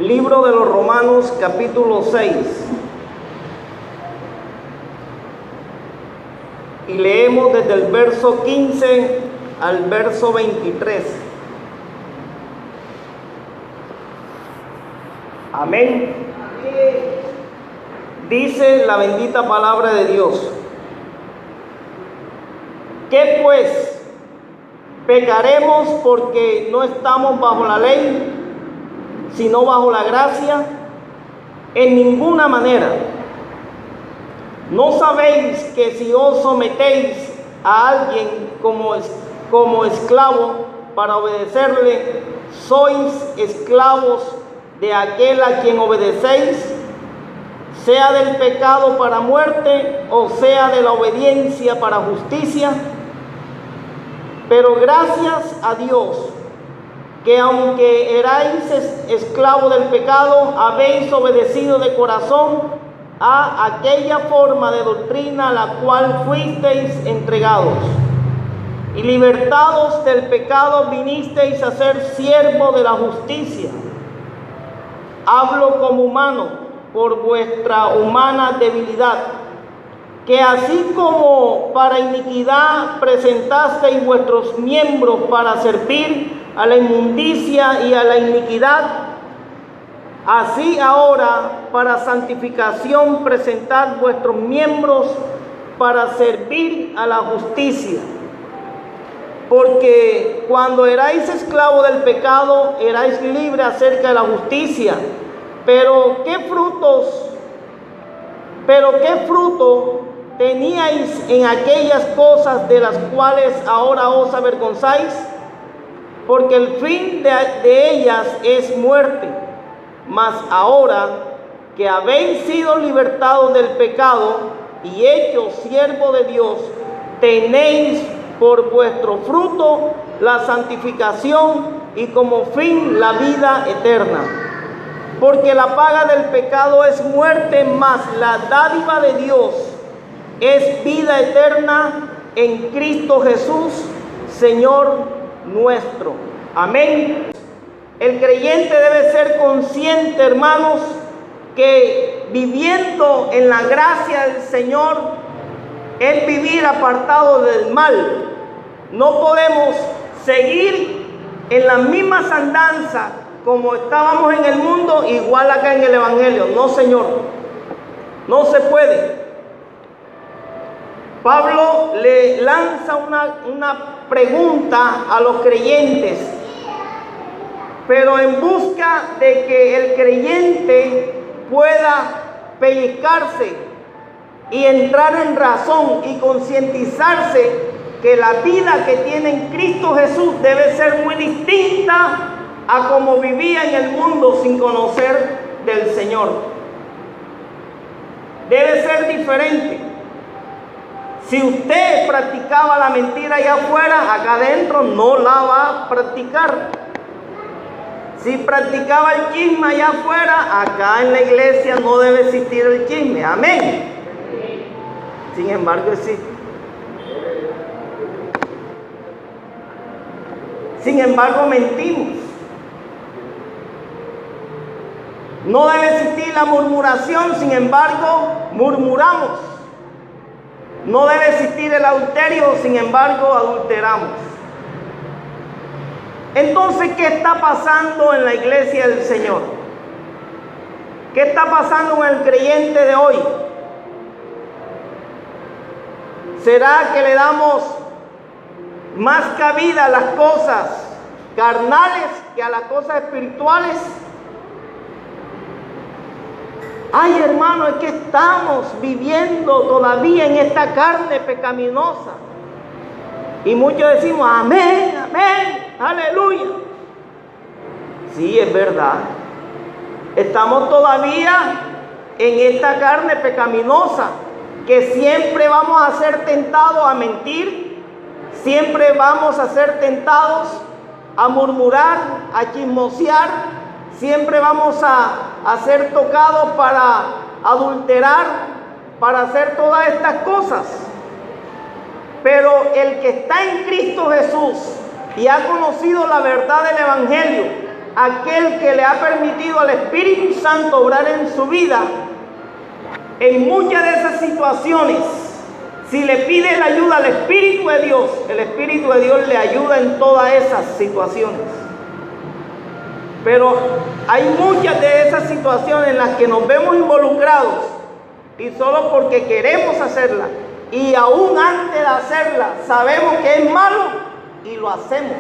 Libro de los Romanos, capítulo 6. Y leemos desde el verso 15 al verso 23. Amén. Dice la bendita palabra de Dios. ¿Qué pues? ¿Pecaremos porque no estamos bajo la ley, sino bajo la gracia? En ninguna manera. ¿No sabéis que si os sometéis a alguien como esclavo para obedecerle, sois esclavos de aquel a quien obedecéis, sea del pecado para muerte o sea de la obediencia para justicia? Pero gracias a Dios, que aunque erais esclavos del pecado, habéis obedecido de corazón a aquella forma de doctrina a la cual fuisteis entregados. Y libertados del pecado vinisteis a ser siervos de la justicia. Hablo como humano por vuestra humana debilidad, que así como para iniquidad presentasteis vuestros miembros para servir a la inmundicia y a la iniquidad, así ahora para santificación presentad vuestros miembros para servir a la justicia. Porque cuando erais esclavos del pecado, erais libres acerca de la justicia. Pero qué fruto teníais en aquellas cosas de las cuales ahora os avergonzáis, porque el fin de ellas es muerte. Mas ahora que habéis sido libertados del pecado y hechos siervos de Dios, tenéis por vuestro fruto la santificación y como fin la vida eterna. Porque la paga del pecado es muerte, mas la dádiva de Dios es vida eterna en Cristo Jesús, Señor nuestro. Amén. El creyente debe ser consciente, hermanos, que viviendo en la gracia del Señor es vivir apartado del mal. No podemos seguir en las mismas andanzas como estábamos en el mundo, igual acá en el Evangelio. No, Señor, no se puede. Pablo le lanza una pregunta a los creyentes, pero en busca de que el creyente pueda pellizcarse y entrar en razón y concientizarse que la vida que tiene en Cristo Jesús debe ser muy distinta a como vivía en el mundo sin conocer del Señor. Debe ser diferente. Si usted practicaba la mentira allá afuera, acá adentro no la va a practicar. Si practicaba el chisme allá afuera, acá en la iglesia no debe existir el chisme. Amén. Sin embargo, existe. Sin embargo, mentimos. No debe existir la murmuración, sin embargo, murmuramos. No debe existir el adulterio, sin embargo, adulteramos. Entonces, ¿qué está pasando en la iglesia del Señor? ¿Qué está pasando en el creyente de hoy? ¿Será que le damos más cabida a las cosas carnales que a las cosas espirituales? Ay, hermano, es que estamos viviendo todavía en esta carne pecaminosa. Y muchos decimos, amén, amén, aleluya. Sí, es verdad. Estamos todavía en esta carne pecaminosa, que siempre vamos a ser tentados a mentir, siempre vamos a ser tentados a murmurar, a chismosear, siempre vamos a ser tocados para adulterar, para hacer todas estas cosas. Pero el que está en Cristo Jesús y ha conocido la verdad del Evangelio, aquel que le ha permitido al Espíritu Santo obrar en su vida, en muchas de esas situaciones, si le pide la ayuda al Espíritu de Dios, el Espíritu de Dios le ayuda en todas esas situaciones. Pero hay muchas de esas situaciones en las que nos vemos involucrados y solo porque queremos hacerla y aún antes de hacerla sabemos que es malo y lo hacemos.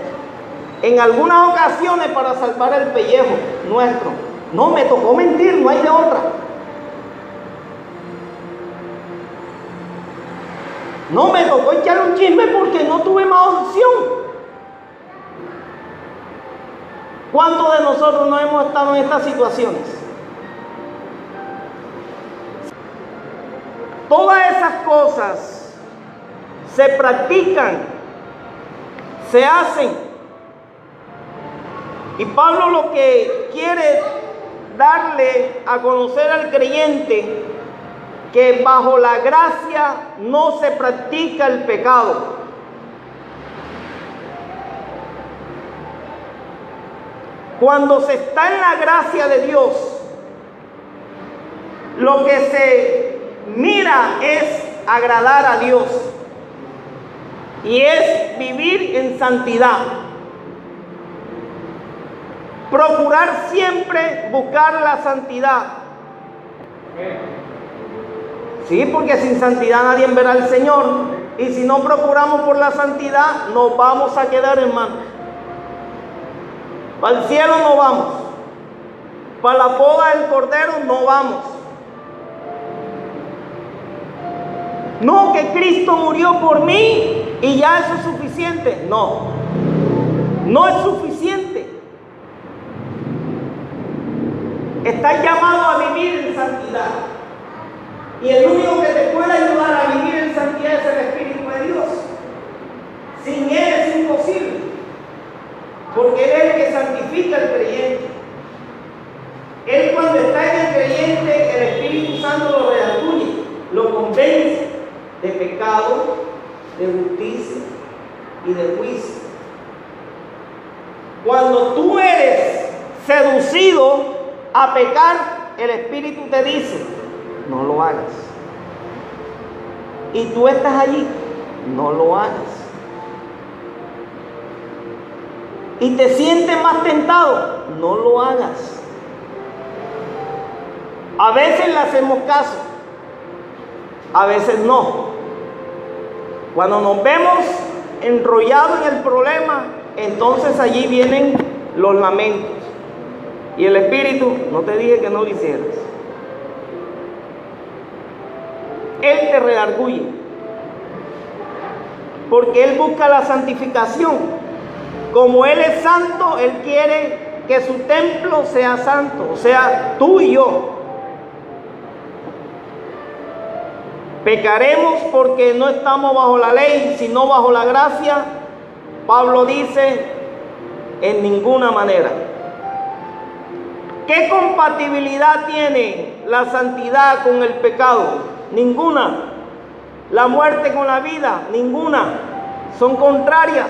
En algunas ocasiones para salvar el pellejo nuestro. No, me tocó mentir, no hay de otra. No, me tocó echar un chisme porque no tuve más opción. ¿Cuántos de nosotros no hemos estado en estas situaciones? Todas esas cosas se practican, se hacen. Y Pablo lo que quiere darle a conocer al creyente que bajo la gracia no se practica el pecado. Cuando se está en la gracia de Dios, lo que se mira es agradar a Dios y es vivir en santidad. Procurar siempre buscar la santidad. Sí, porque sin santidad nadie verá al Señor. Y si no procuramos por la santidad, nos vamos a quedar, hermano. Para el cielo no vamos. Para la boda del Cordero no vamos. No, que Cristo murió por mí y ya eso es suficiente. No, no es suficiente. Estás llamado a vivir en santidad. Y el único que te puede ayudar a vivir en santidad es el Espíritu de Dios. Sin Él es imposible. Porque Él es el que santifica al creyente. Él, cuando está en el creyente, el Espíritu Santo lo redarguye, lo convence de pecado, de justicia y de juicio. Cuando tú eres seducido a pecar, el Espíritu te dice: no lo hagas. Y tú estás allí, no lo hagas. Y te sientes más tentado, no lo hagas. A veces le hacemos caso, a veces no. Cuando nos vemos enrollados en el problema, entonces allí vienen los lamentos. Y el Espíritu: no te dije que no lo hicieras. Él te redarguye, porque Él busca la santificación. Como Él es santo, Él quiere que su templo sea santo, o sea, tú y yo. Pecaremos porque no estamos bajo la ley, sino bajo la gracia. Pablo dice: en ninguna manera. ¿Qué compatibilidad tiene la santidad con el pecado? Ninguna. La muerte con la vida, ninguna. Son contrarias.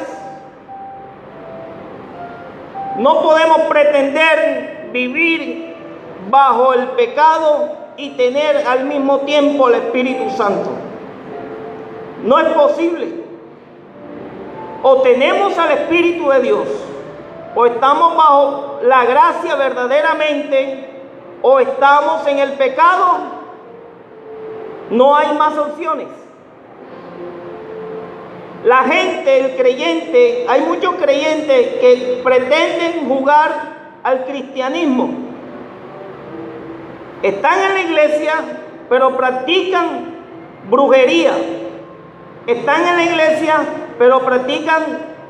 No podemos pretender vivir bajo el pecado y tener al mismo tiempo el Espíritu Santo. No es posible. O tenemos al Espíritu de Dios, o estamos bajo la gracia verdaderamente, o estamos en el pecado. No hay más opciones. La gente, el creyente, hay muchos creyentes que pretenden jugar al cristianismo. Están en la iglesia, pero practican brujería. Están en la iglesia, pero practican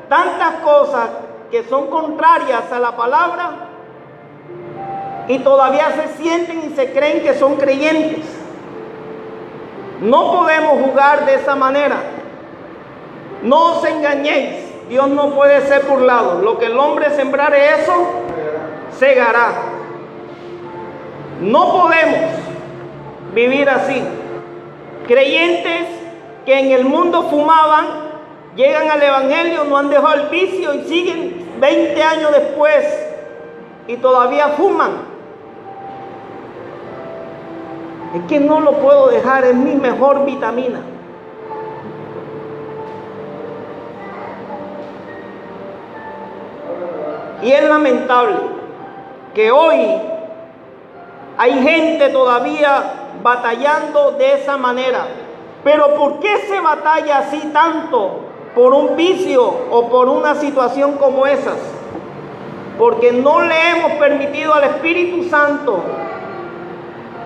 tantas cosas que son contrarias a la palabra y todavía se sienten y se creen que son creyentes. No podemos jugar de esa manera. No os engañéis, Dios no puede ser burlado. Lo que el hombre sembrare, eso segará. No podemos vivir así. Creyentes que en el mundo fumaban, llegan al evangelio, no han dejado el vicio y siguen 20 años después y todavía fuman. Es que no lo puedo dejar, es mi mejor vitamina. Y es lamentable que hoy hay gente todavía batallando de esa manera. Pero ¿por qué se batalla así tanto por un vicio o por una situación como esas? Porque no le hemos permitido al Espíritu Santo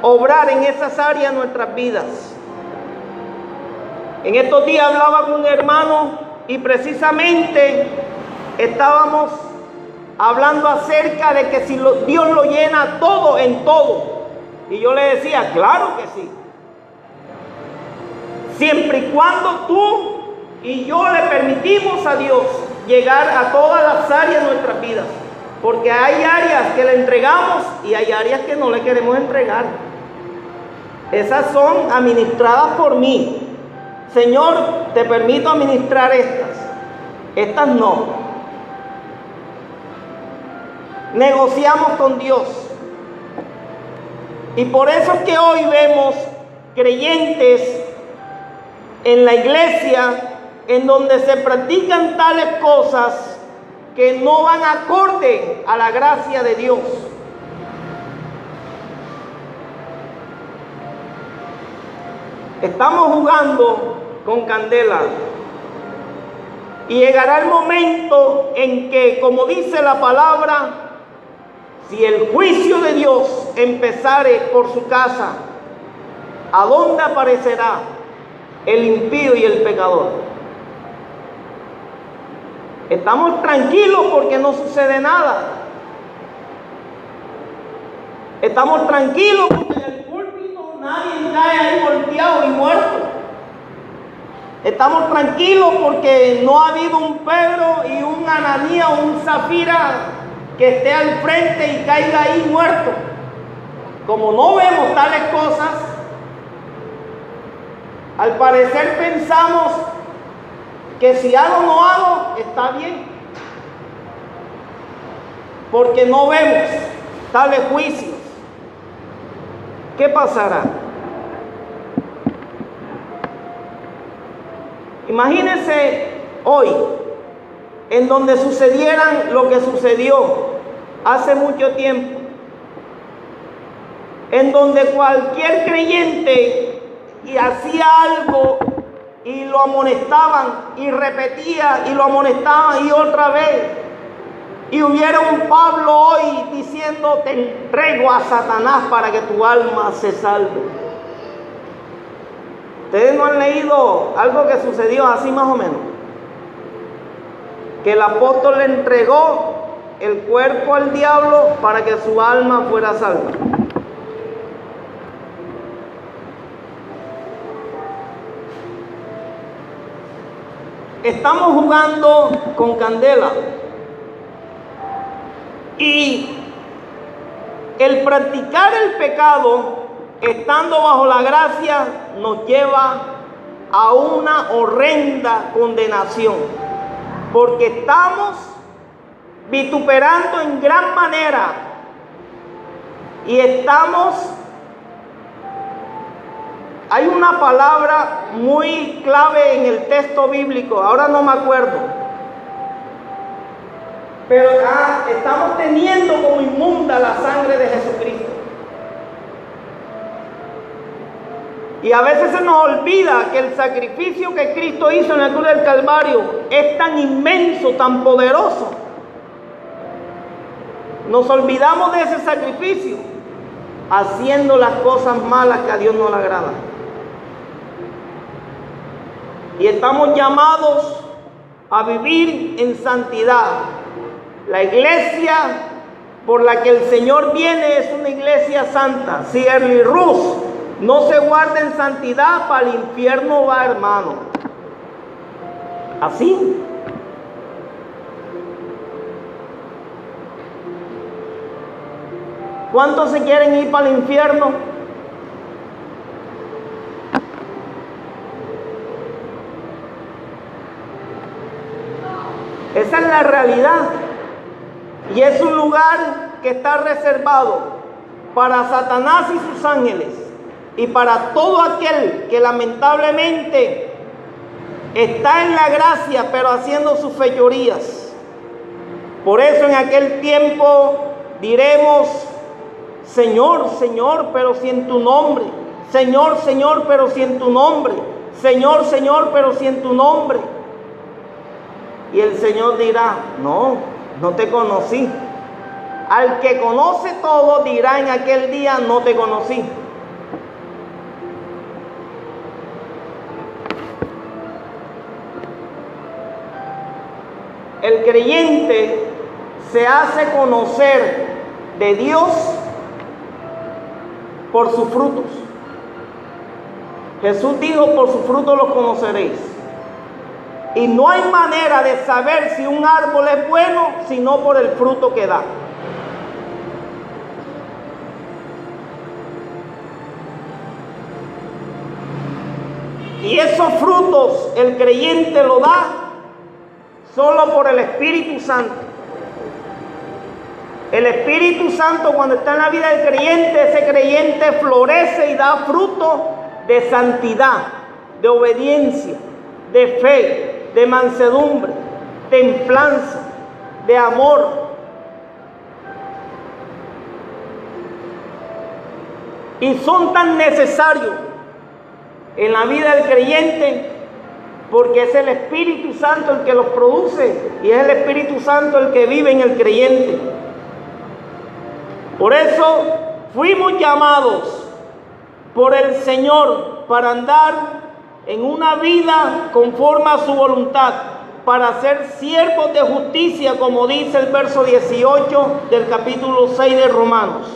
obrar en esas áreas de nuestras vidas. En estos días hablaba con un hermano y precisamente estábamos hablando acerca de que si Dios lo llena todo en todo. Y yo le decía, claro que sí. Siempre y cuando tú y yo le permitimos a Dios llegar a todas las áreas de nuestras vidas. Porque hay áreas que le entregamos y hay áreas que no le queremos entregar. Esas son administradas por mí. Señor, te permito administrar estas. Estas no. Negociamos con Dios. Y por eso es que hoy vemos creyentes en la iglesia en donde se practican tales cosas que no van acorde a la gracia de Dios. Estamos jugando con candela y llegará el momento en que, como dice la palabra, si el juicio de Dios empezare por su casa, ¿a dónde aparecerá el impío y el pecador? Estamos tranquilos porque no sucede nada. Estamos tranquilos porque en el púlpito nadie cae ahí volteado y muerto. Estamos tranquilos porque no ha habido un Pedro y un Ananías o un Zafira que esté al frente y caiga ahí muerto. Como no vemos tales cosas, al parecer pensamos que si hago o no hago, está bien. Porque no vemos tales juicios. ¿Qué pasará? Imagínense hoy, en donde sucedieran lo que sucedió hace mucho tiempo, en donde cualquier creyente y hacía algo y lo amonestaban y repetía y lo amonestaban y otra vez, y hubiera un Pablo hoy diciendo: te entrego a Satanás para que tu alma se salve. ¿Ustedes no han leído algo que sucedió así más o menos? Que el apóstol le entregó el cuerpo al diablo para que su alma fuera salva. Estamos jugando con candela. Y el practicar el pecado, estando bajo la gracia, nos lleva a una horrenda condenación. Porque estamos vituperando en gran manera y hay una palabra muy clave en el texto bíblico, ahora no me acuerdo, pero estamos teniendo como inmunda la sangre de Jesucristo. Y a veces se nos olvida que el sacrificio que Cristo hizo en la cruz del Calvario es tan inmenso, tan poderoso. Nos olvidamos de ese sacrificio haciendo las cosas malas que a Dios no le agrada. Y estamos llamados a vivir en santidad. La iglesia por la que el Señor viene es una iglesia santa. Si C.S. Lewis no se guarda en santidad, para el infierno va, hermano. Así. ¿Cuántos se quieren ir para el infierno? Esa es la realidad. Y es un lugar que está reservado para Satanás y sus ángeles y para todo aquel que lamentablemente está en la gracia pero haciendo sus fechorías. Por eso en aquel tiempo diremos: Señor, Señor, pero si en tu nombre. Señor, Señor, pero si en tu nombre. Señor, Señor, pero si en tu nombre. Y el Señor dirá: no, no te conocí. Al que conoce todo dirá en aquel día: no te conocí. El creyente se hace conocer de Dios por sus frutos. Jesús dijo: por sus frutos los conoceréis. Y no hay manera de saber si un árbol es bueno sino por el fruto que da. Y esos frutos el creyente lo da solo por el Espíritu Santo. El Espíritu Santo, cuando está en la vida del creyente, ese creyente florece y da fruto de santidad, de obediencia, de fe, de mansedumbre, templanza, de amor. Y son tan necesarios en la vida del creyente porque es el Espíritu Santo el que los produce y es el Espíritu Santo el que vive en el creyente. Por eso fuimos llamados por el Señor para andar en una vida conforme a su voluntad, para ser siervos de justicia, como dice el verso 18 del capítulo 6 de Romanos.